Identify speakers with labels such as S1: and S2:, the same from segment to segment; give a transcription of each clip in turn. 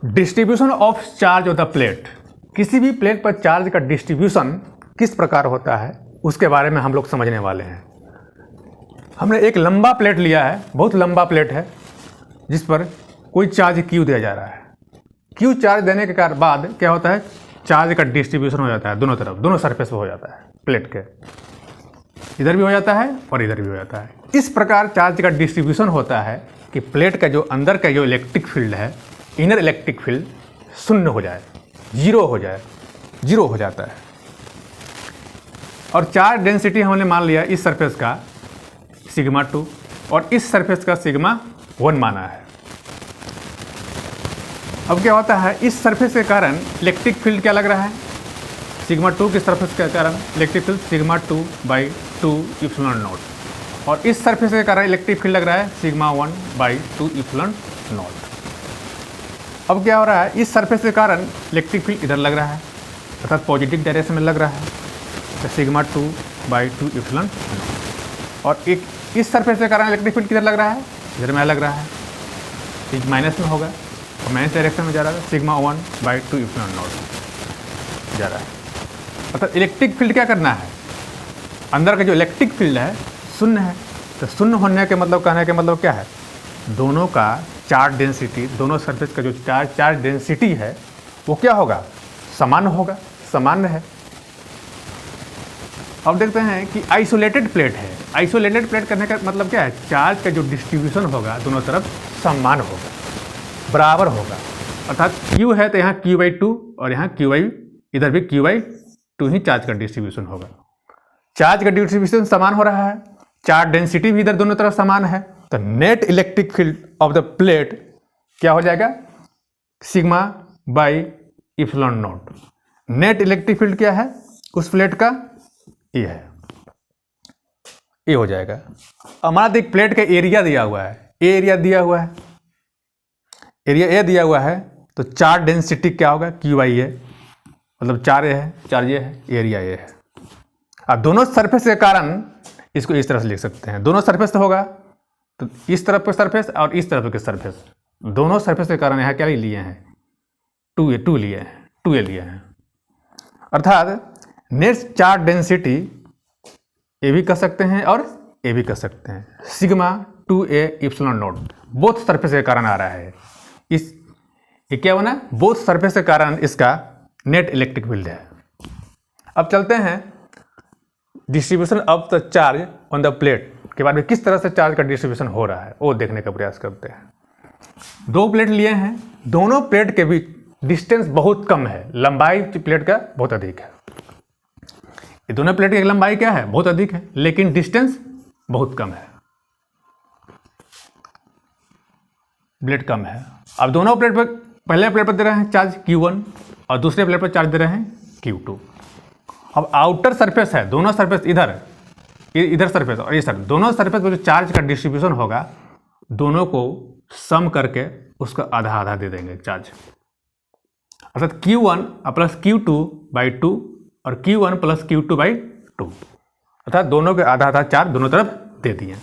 S1: Distribution of charge of the plate, किसी भी plate पर चार्ज का डिस्ट्रीब्यूशन किस प्रकार होता है उसके बारे में हम लोग समझने वाले हैं। हमने एक लंबा प्लेट लिया है, बहुत लंबा प्लेट है, जिस पर कोई चार्ज Q दिया जा रहा है। Q चार्ज देने के बाद क्या होता है, चार्ज का डिस्ट्रीब्यूशन हो जाता है दोनों तरफ, दोनों सरफेस पे हो जाता है, प्लेट के इधर भी हो जाता है और इधर भी हो जाता है। इस प्रकार चार्ज का डिस्ट्रीब्यूशन होता है कि प्लेट का जो अंदर का जो इलेक्ट्रिक फील्ड है, इनर इलेक्ट्रिक फील्ड शून्य हो जाए, जीरो हो जाता है। और चार्ज डेंसिटी हमने मान लिया इस सरफेस का सिग्मा 2 और इस सरफेस का सिग्मा 1 माना है। अब क्या होता है, इस सरफेस के कारण इलेक्ट्रिक फील्ड क्या लग रहा है, सिग्मा 2 की सरफेस के कारण electric field sigma 2/2 epsilon not, और इस सरफेस के कारण इलेक्ट्रिक फील्ड लग रहा है सिग्मा 1/2 एप्सिलॉन नॉट। अब क्या हो रहा है, इस सरफेस के कारण इलेक्ट्रिक फील्ड इधर लग रहा है, अर्थात पॉजिटिव डायरेक्शन में लग रहा है, तो सिग्मा 2/2 एप्सिलॉन नॉट। और एक इस सरफेस के कारण इलेक्ट्रिक फील्ड किधर लग रहा है, इधर में लग रहा है, एक माइनस में होगा और माइनस डायरेक्शन में जा रहा है, सिग्मा 1/2 एप्सिलॉन नॉट जा रहा है। अर्थात इलेक्ट्रिक फील्ड क्या करना है, अंदर का जो इलेक्ट्रिक फील्ड है शून्य है, तो शून्य होने के मतलब, कहने के मतलब क्या है, दोनों का चार्ज डेंसिटी, दोनों सरफेस का जो चार्ज डेंसिटी है वो क्या होगा, समान होगा, सामान्य है। अब देखते हैं कि आइसोलेटेड प्लेट है। आइसोलेटेड प्लेट करने का मतलब क्या है, चार्ज का जो डिस्ट्रीब्यूशन होगा दोनों तरफ समान होगा, बराबर होगा। अर्थात Q है तो यहाँ Q/2 और यहाँ इधर भी Q/2 ही चार्ज का डिस्ट्रीब्यूशन होगा। चार्ज का डिस्ट्रीब्यूशन समान हो रहा है, चार्ज डेंसिटी भी इधर दोनों तरफ समान है, तो net electric field of the plate क्या हो जाएगा, सिग्मा/एप्सिलॉन नॉट। नेट इलेक्ट्रिक फील्ड क्या है उस प्लेट का, ये है, ये हो जाएगा। हमारा देख प्लेट का एरिया दिया हुआ है, एरिया दिया हुआ है, एरिया ए दिया हुआ है, तो चार्ज डेंसिटी क्या होगा, Q/A, मतलब 4A है, चार्ज ये है, एरिया ये है। अब दोनों सरफेस के कारण इसको इस तरह से लिख सकते हैं, दोनों सरफेस तो होगा, तो इस तरफ के सरफेस और इस तरफ के सरफेस, दोनों सरफेस के कारण यहाँ क्या लिए हैं, 2A लिए हैं। अर्थात नेट चार्ज डेंसिटी ए भी कह सकते हैं और ए भी कह सकते हैं, sigma 2A epsilon not both surface के कारण आ रहा है। इस ये क्या बना, बोथ सरफेस के कारण इसका नेट इलेक्ट्रिक फील्ड है। अब चलते हैं distribution of the charge on the plate के बारे में, किस तरह से चार्ज का डिस्ट्रीब्यूशन हो रहा है वो देखने का प्रयास करते हैं। दो प्लेट लिए हैं, दोनों प्लेट के बीच डिस्टेंस बहुत कम है, लंबाई प्लेट का बहुत अधिक है। ये दोनों प्लेट की लंबाई क्या है, बहुत अधिक है, लेकिन डिस्टेंस बहुत कम है, प्लेट कम है। अब दोनों प्लेट पर, पहले प्लेट पर दे रहे हैं चार्ज Q1 और दूसरे प्लेट पर चार्ज दे रहे हैं Q2। अब आउटर सरफेस है, दोनों सरफेस इधर सरफेस और ये सरफेस, दोनों सरफेस पर जो चार्ज का डिस्ट्रीब्यूशन होगा दोनों को सम करके उसका आधा आधा दे देंगे चार्ज, अर्थात Q1 प्लस Q2/2 और Q1 प्लस Q2/2, अर्थात दोनों के आधा आधा चार्ज दोनों तरफ दे दिए।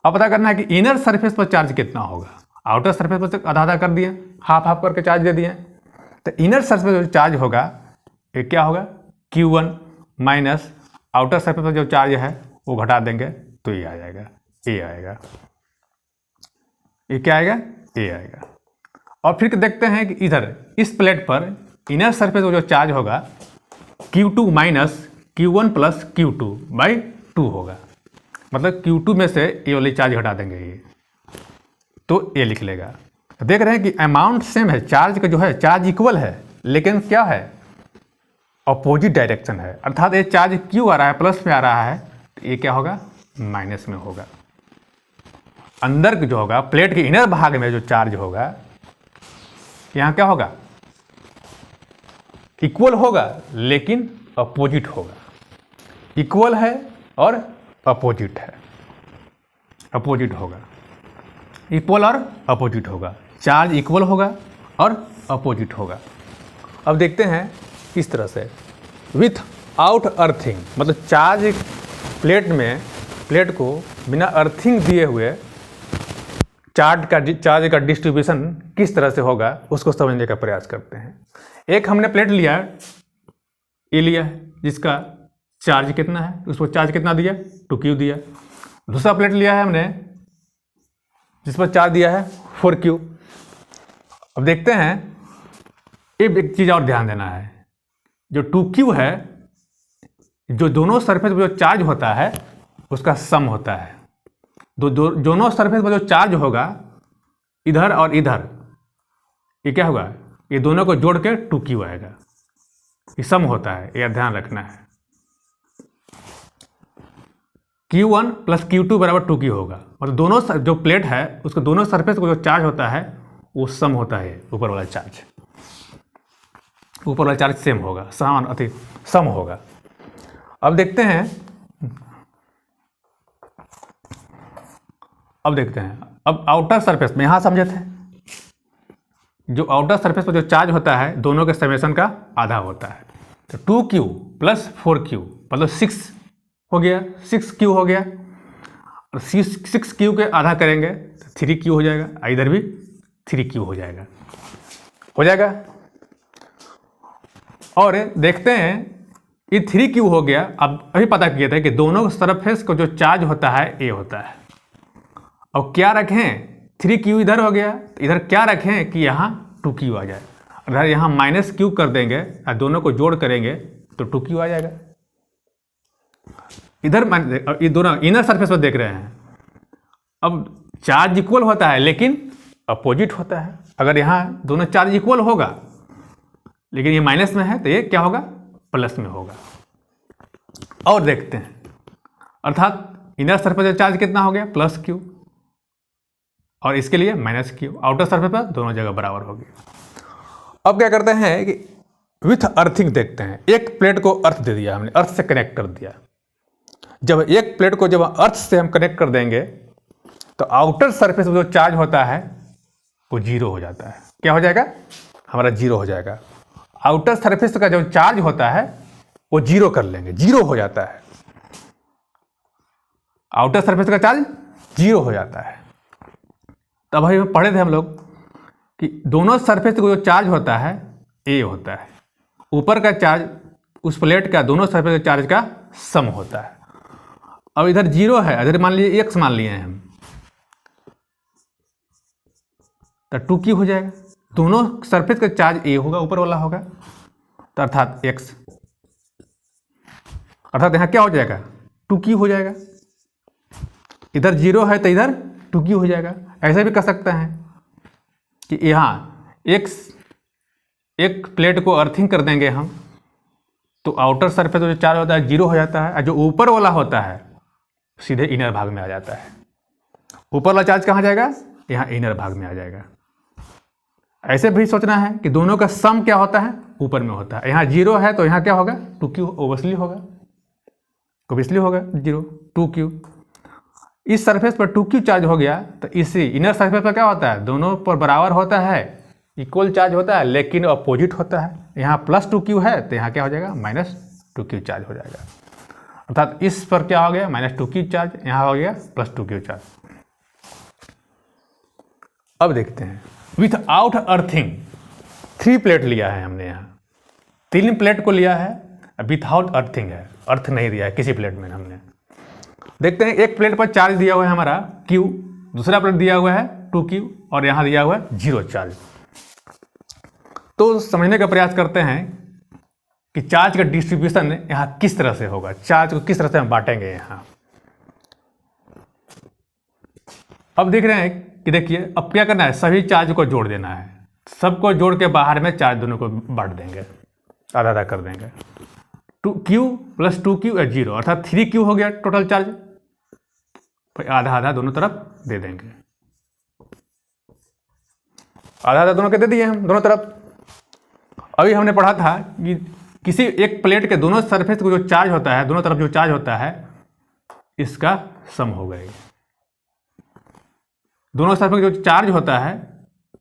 S1: अब पता करना है कि इनर सरफेस पर चार्ज कितना होगा, आउटर सरफेस पर आधा आधा कर दिए, हाफ हाफ करके चार्ज दे दिए, तो इनर सरफेस पर जो चार्ज होगा ये क्या होगा, Q1 माइनस आउटर सरफेस पर जो चार्ज है वो घटा देंगे तो ये आ जाएगा, ये आएगा, ये क्या आएगा, ये आएगा। और फिर देखते हैं कि इधर इस प्लेट पर इनर सरफेस पर जो चार्ज होगा Q2 minus Q1 plus Q2/2 होगा, मतलब Q2 में से ये वाली चार्ज हटा देंगे ये, तो ये लिख लेगा। देख रहे हैं कि अमाउंट सेम है, चार्ज का जो है चार्ज इक्वल है, लेकिन क्या है, अपोजिट डायरेक्शन है, अर्थात ये चार्ज Q आ रहा है प्लस में आ रहा है, तो ये क्या होगा, माइनस में होगा। अंदर जो होगा प्लेट के इनर भाग में जो चार्ज होगा यहाँ क्या होगा, इक्वल होगा लेकिन अपोजिट होगा, इक्वल है और अपोजिट है, अपोजिट होगा, इक्वल और अपोजिट होगा, चार्ज इक्वल होगा और अपोजिट होगा। अब देखते हैं इस तरह से, विथ आउट अर्थिंग, मतलब चार्ज प्लेट में प्लेट को बिना अर्थिंग दिए हुए चार्ज का डिस्ट्रीब्यूशन किस तरह से होगा उसको समझने का प्रयास करते हैं। एक हमने प्लेट लिया, ये लिया है, जिसका चार्ज कितना है, उसको चार्ज कितना दिया, 2q दिया। दूसरा प्लेट लिया है हमने जिस पर चार्ज दिया है 4q। अब देखते हैं, एक चीज़ और ध्यान देना है, जो 2q है, जो दोनों सरफेस पर जो चार्ज होता है उसका सम होता है। दोनों सरफेस पर जो चार्ज होगा इधर और इधर, ये क्या होगा, ये दोनों को जोड़ के 2q आएगा, ये सम होता है, यह ध्यान रखना है। q1 प्लस q2 बराबर 2q होगा, मतलब दोनों जो प्लेट है उसको दोनों सरफेस को जो चार्ज होता है वो सम होता है, ऊपर वाला चार्ज सेम होगा, समान अति सम होगा। अब देखते हैं, अब आउटर सरफेस में यहाँ समझे थे, जो आउटर सरफेस पर जो चार्ज होता है दोनों के समेशन का आधा होता है। तो 2q प्लस 4q मतलब 6 हो गया, 6q हो गया, और 6q के आधा करेंगे तो 3q हो जाएगा, इधर भी 3q हो जाएगा। और देखते हैं ये 3q हो गया। अब अभी पता किए थे कि दोनों सरफेस को जो चार्ज होता है a होता है, और क्या रखें, 3q इधर हो गया, तो इधर क्या रखें कि यहाँ 2q आ जाए, अगर यहाँ -q कर देंगे और दोनों को जोड़ करेंगे तो 2q आ जाएगा। इधर ये दोनों इनर सरफेस पर देख रहे हैं, अब चार्ज इक्वल होता है लेकिन अपोजिट होता है। अगर यहाँ दोनों चार्ज इक्वल होगा लेकिन ये माइनस में है तो ये क्या होगा, प्लस में होगा। और देखते हैं, अर्थात इनर सरफेस पर चार्ज कितना हो गया, +q, और इसके लिए -q, आउटर सरफेस पर दोनों जगह बराबर हो गया। अब क्या करते हैं कि विथ अर्थिंग देखते हैं। एक प्लेट को अर्थ दे दिया हमने, अर्थ से कनेक्ट कर दिया। जब एक प्लेट को जब अर्थ से हम कनेक्ट कर देंगे तो आउटर सरफेस पर जो चार्ज होता है वो 0 हो जाता है। क्या हो जाएगा, हमारा 0 हो जाएगा। आउटर सरफेस का जो चार्ज होता है वो 0 कर लेंगे, 0 हो जाता है। आउटर सरफेस का चार्ज 0 हो जाता है। तब अभी पढ़े थे हम लोग कि दोनों सरफेस को जो चार्ज होता है a होता है, ऊपर का चार्ज उस प्लेट का दोनों सरफेस के चार्ज का सम होता है। अब इधर 0 है, इधर मान लीजिए x मान लिए हैं हम, तो 2q हो जाएगा। दोनों सरफेस का चार्ज a होगा, ऊपर वाला होगा, तो अर्थात x, अर्थात यहाँ क्या हो जाएगा, 2q हो जाएगा। इधर 0 है तो इधर 2q हो जाएगा। ऐसे भी कर सकते हैं कि यहाँ एक प्लेट को अर्थिंग कर देंगे हम, तो आउटर सरफेस जो चार्ज होता है 0 हो जाता है, और जो ऊपर वाला होता है सीधे इनर भाग में आ जाता है। ऊपर वाला चार्ज कहाँ जाएगा, यहाँ इनर भाग में आ जाएगा। ऐसे भी सोचना है कि दोनों का सम क्या होता है, ऊपर में होता है। यहाँ 0 है तो यहाँ क्या होगा, 2q ओबियसली होगा, 0 2q। इस सरफेस पर 2q चार्ज हो गया, तो इसी इनर सरफेस पर क्या होता है, दोनों पर बराबर होता है, इक्वल चार्ज होता है, लेकिन अपोजिट होता है। यहाँ +2q है तो यहाँ क्या हो जाएगा, -2q चार्ज हो जाएगा। अर्थात इस पर क्या हो गया, -2q चार्ज, यहाँ हो गया +2q चार्ज। अब देखते हैं विथ आउट अर्थिंग। 3 प्लेट लिया है हमने, यहाँ 3 प्लेट को लिया है, विथआउट अर्थिंग है, अर्थ नहीं दिया है किसी प्लेट में हमने। देखते हैं, एक प्लेट पर चार्ज दिया हुआ है हमारा q, दूसरा प्लेट दिया हुआ है 2q, और यहाँ दिया हुआ है 0 चार्ज। तो समझने का प्रयास करते हैं कि चार्ज का डिस्ट्रीब्यूशन यहाँ किस तरह से होगा, चार्ज को किस तरह से हम बांटेंगे यहाँ। अब देख रहे हैं कि देखिए, अब क्या करना है, सभी चार्ज को जोड़ देना है। सबको जोड़ के बाहर में चार्ज दोनों को बांट देंगे, आधा आधा कर देंगे। 2q + 2q = 0, अर्थात 3q हो गया टोटल चार्ज, फिर आधा आधा दोनों तरफ दे देंगे। आधा आधा दोनों के दे दिए हम दोनों तरफ। अभी हमने पढ़ा था कि किसी एक प्लेट के दोनों सरफेस को जो चार्ज होता है, दोनों तरफ जो चार्ज होता है, इसका सम हो गया। दोनों सरफेस जो चार्ज होता है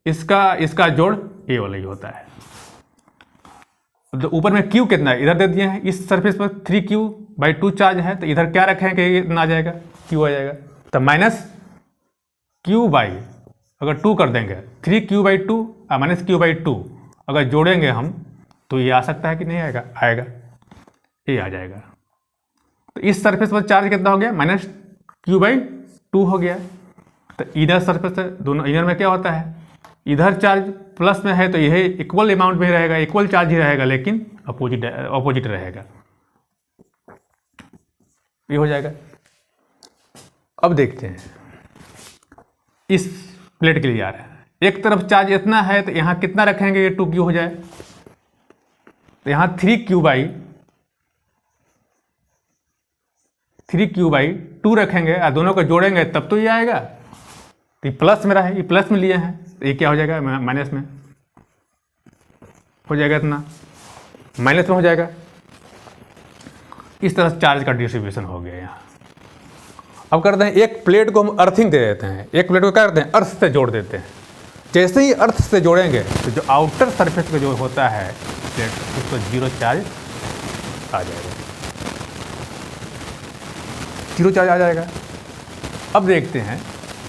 S1: इसका जोड़ a वाला ही होता है। तो ऊपर में q कितना है, इधर दे दिए हैं। इस सरफेस पर 3q/2 चार्ज है, तो इधर क्या रखें कि ये इतना आ जाएगा, क्यू आ जाएगा। तो माइनस क्यू बाई अगर 2 कर देंगे 3q/2 और माइनस q/2 अगर जोड़ेंगे हम तो ये आ सकता है कि नहीं आएगा, आएगा, ये आ जाएगा। तो इस सरफेस पर चार्ज कितना हो गया, -q/2 हो गया। तो इधर सरफेस है, दोनों इधर में क्या होता है, इधर चार्ज प्लस में है तो यह इक्वल अमाउंट में रहेगा, इक्वल चार्ज ही रहेगा, लेकिन अपोजिट रहेगा, ये हो जाएगा। अब देखते हैं इस प्लेट के लिए आ रहा है, एक तरफ चार्ज इतना है तो यहाँ कितना रखेंगे, ये 2q हो जाए, तो यहाँ 3q/2 रखेंगे और दोनों को जोड़ेंगे तब तो ये आएगा। तो ये प्लस में रहा है, ये प्लस में लिए हैं तो ये क्या हो जाएगा, माइनस में हो जाएगा, इतना माइनस में हो जाएगा। इस तरह चार्ज का डिस्ट्रीब्यूशन हो गया यहाँ। अब करते हैं एक प्लेट को हम अर्थिंग दे देते हैं, एक प्लेट को क्या करते हैं, अर्थ से जोड़ देते हैं। जैसे ही अर्थ से जोड़ेंगे तो जो आउटर सरफेस का जो होता है प्लेट, उसको 0 चार्ज आ जाएगा, 0 चार्ज आ जाएगा। अब देखते हैं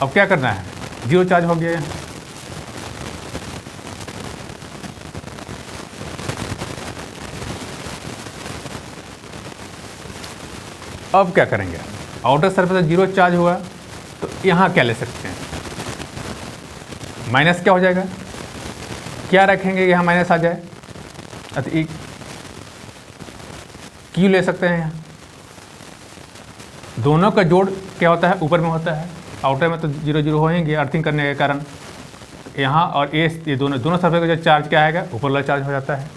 S1: अब क्या करना है, 0 चार्ज हो गया है। अब क्या करेंगे, आउटर सरफेस 0 चार्ज हुआ तो यहाँ क्या ले सकते हैं, माइनस क्या हो जाएगा, क्या रखेंगे यहाँ माइनस आ जाए, तो क्यू ले सकते हैं। यहाँ दोनों का जोड़ क्या होता है, ऊपर में होता है, आउटर में तो 0 होएंगे अर्थिंग करने के कारण। यहाँ और ये दोनों सरफेस का जो चार्ज क्या आएगा, ऊपर वाला चार्ज हो जाता है।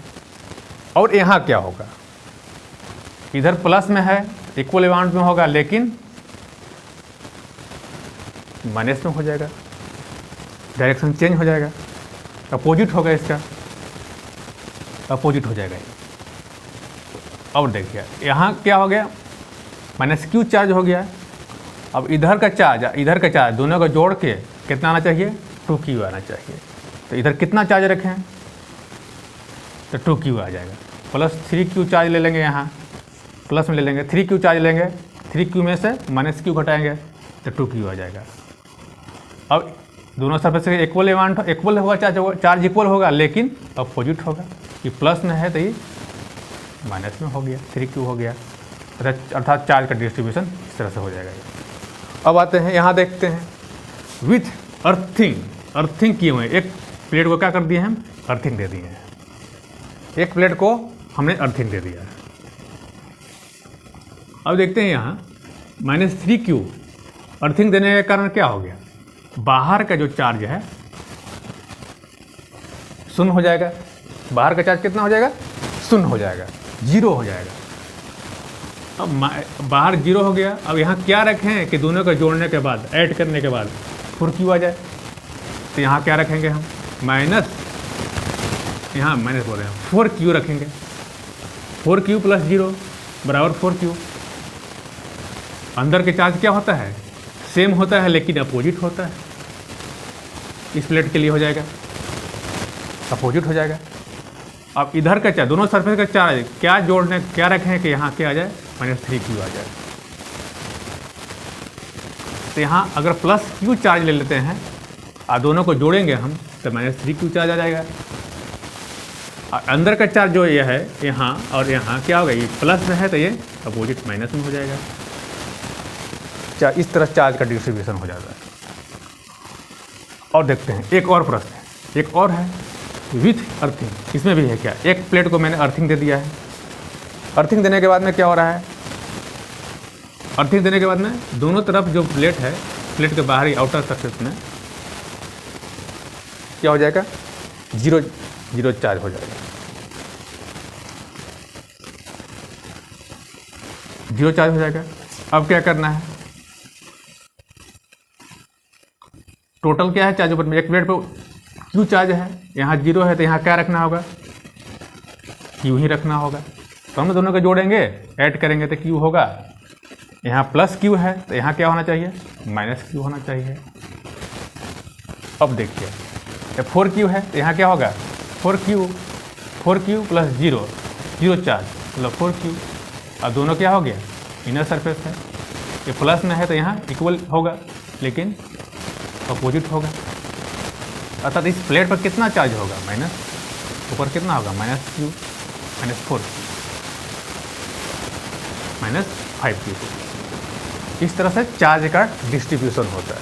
S1: और यहाँ क्या होगा, इधर प्लस में है, इक्वल अमाउंट में होगा, लेकिन माइनस में हो जाएगा, डायरेक्शन चेंज हो जाएगा, अपोजिट होगा, इसका अपोजिट हो जाएगा। अब देखिए यहाँ क्या हो गया, -q चार्ज हो गया। अब इधर का चार्ज दोनों को जोड़ के कितना आना चाहिए, 2q आना चाहिए। तो इधर कितना चार्ज रखें, तो 2q आ जाएगा, प्लस 3q चार्ज ले लेंगे, यहाँ प्लस में ले लेंगे, 3q चार्ज लेंगे, 3q में से -q घटाएंगे तो 2q आ जाएगा। अब दोनों सरफेस से इक्वल अमाउंट इक्वल होगा, चार्ज इक्वल होगा, लेकिन अपोजिट होगा, ये प्लस में है तो ये माइनस में हो गया, 3q हो गया, अर्थात चार्ज का डिस्ट्रीब्यूशन इस तरह से हो जाएगा। अब आते हैं यहाँ देखते हैं विथ अर्थिंग किए हुए एक प्लेट को क्या कर दिए हम, अर्थिंग दे दिए हैं, एक प्लेट को हमने अर्थिंग दे दिया है। अब देखते हैं यहाँ -3q अर्थिंग देने के कारण क्या हो गया, बाहर का जो चार्ज है शून्य हो जाएगा, बाहर का चार्ज कितना हो जाएगा, शून्य हो जाएगा, 0 हो जाएगा। अब बाहर 0 हो गया। अब यहाँ क्या रखें कि दोनों को जोड़ने के बाद, ऐड करने के बाद 4q आ जाए, तो यहाँ क्या रखेंगे हम, यहाँ माइनस बोल रहे हैं, 4q रखेंगे, 4q + 0 बराबर 4q। अंदर के चार्ज क्या होता है, सेम होता है, लेकिन अपोजिट होता है। इस प्लेट के लिए हो जाएगा, अपोजिट हो जाएगा। अब इधर का चार्ज, दोनों सरफेस का चार्ज क्या जोड़ने, क्या रखें कि यहाँ क्या आ जाए, -3q आ जाए। तो यहाँ अगर +q चार्ज ले लेते हैं और दोनों को जोड़ेंगे हम तो -3q चार्ज आ जाएगा। और अंदर का चार्ज जो ये है यहाँ और यहाँ क्या होगा, ये प्लस में है तो ये अपोजिट माइनस में हो जाएगा। इस तरह चार्ज का डिस्ट्रीब्यूशन हो जाता है। और देखते हैं एक और प्रश्न है, एक और है विथ अर्थिंग, इसमें भी है क्या, एक प्लेट को मैंने अर्थिंग दे दिया है, अर्थिंग देने के बाद में क्या हो रहा है, अर्थिंग देने के बाद में दोनों तरफ जो प्लेट है, प्लेट के बाहरी आउटर सरफेस में क्या हो जाएगा, 0 चार्ज हो जाएगा, 0 चार्ज हो जाएगा। अब क्या करना है, टोटल क्या है चार्ज ऊपर में, एक प्लेट पर q चार्ज है, यहाँ 0 है तो यहाँ क्या रखना होगा, q ही रखना होगा। तो हम दोनों को जोड़ेंगे, ऐड करेंगे तो q होगा, यहाँ +q है तो यहाँ क्या होना चाहिए, -q होना चाहिए। अब देखिए 4q है तो यहाँ क्या होगा, 4q + 0 चार्ज मतलब 4q। अब दोनों क्या हो गया, इनर सरफेस है ये प्लस में है तो यहाँ इक्वल होगा, लेकिन अपोजिट होगा। अर्थात इस प्लेट पर कितना चार्ज होगा, माइनस, ऊपर कितना होगा -q, -4 -5q2। इस तरह से चार्ज का डिस्ट्रीब्यूशन होता है।